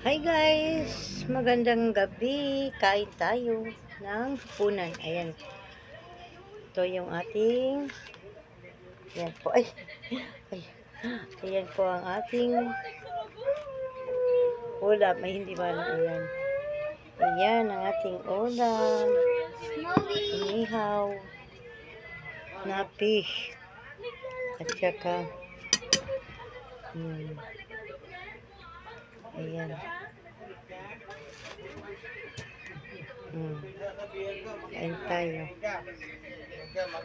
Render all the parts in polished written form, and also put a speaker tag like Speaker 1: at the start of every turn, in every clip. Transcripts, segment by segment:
Speaker 1: Hi guys! Magandang gabi. Kain tayo ng hapunan. Ayan. Ito yung ating ayan po. Ay! Ayan po ang ating ulam. Ay, hindi ba lang ayan. Ayan ang ating ulam. Inihaw na fish. At saka ayan. Kain tayo.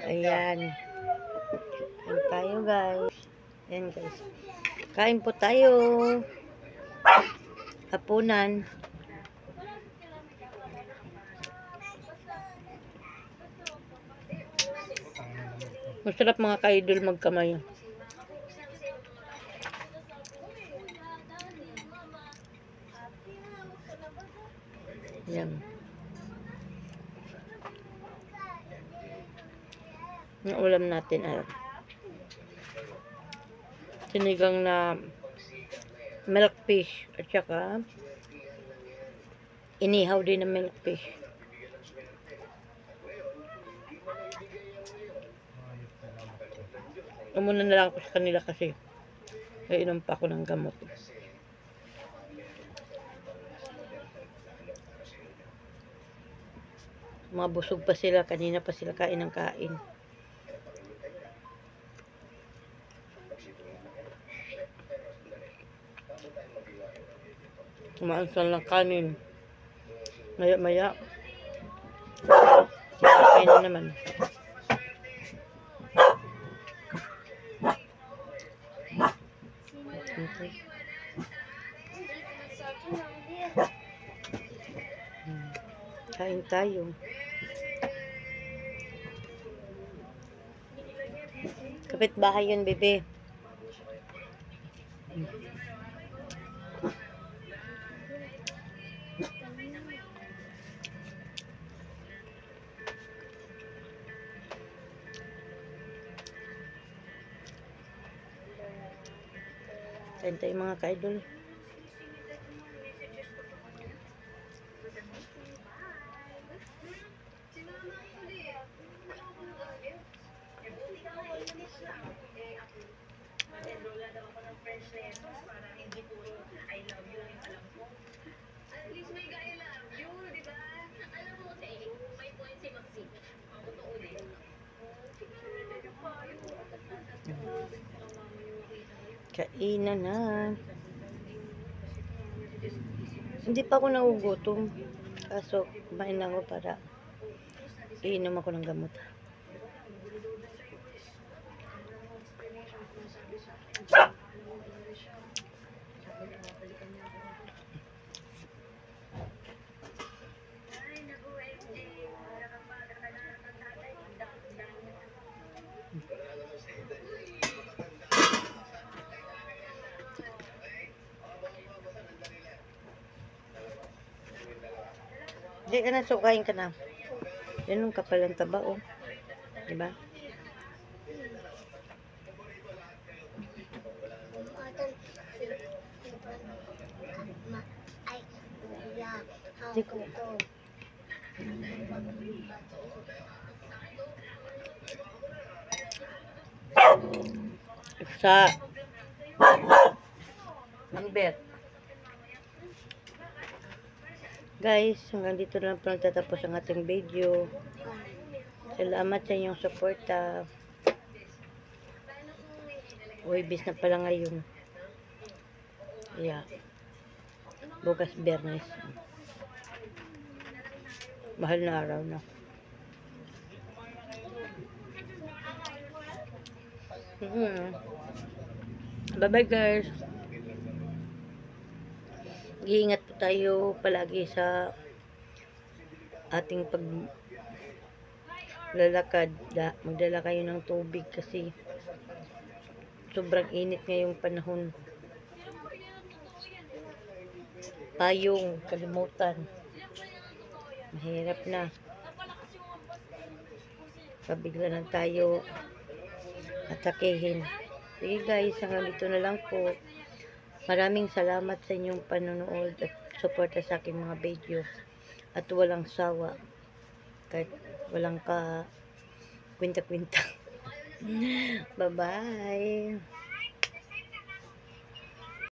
Speaker 1: Ayan. Kain tayo guys. Ayan guys. Kain po tayo. Hapunan. Masarap mga ka-idol magkamay. Ayan. Ang ulam natin ay sinigang na milk fish at saka inihaw din na milk fish. Umuna na lang ako sa kanila kasi inom pa ako ng gamot. Mga busog pa sila, kanina pa sila kain ng kain. Kumaansan lang kanin. Maya-maya kain na naman. Okay. Kain tayo. Kapitbahay yun, bebe. Kain tayo mga ka-idol. Kainan na. Hindi pa ako nagugutom. Kaso, kumain lang ako para iinom ako ng gamot. Hindi ka na, sukain ka na. Yan ang kapal ng taba, oh. Diba? Hindi ko. Sa Ambet. Guys, hanggang dito na po nagtatapos ang ating video. Salamat sa inyong suporta. Bis na pala ngayon. Yeah. Bukas Biyernes. Mahal na araw na. Bye-bye guys. Iingat po tayo palagi sa ating paglalakad. Magdala kayo ng tubig kasi sobrang init ngayong panahon. Payong, kalimutan. Mahirap na. Pabigla na tayo atakehin. Sige guys, hanggang dito na lang po. Maraming salamat sa inyong panonood at suporta sa aking mga video. At walang sawa. Kahit walang ka kwenta-kwenta. Bye-bye.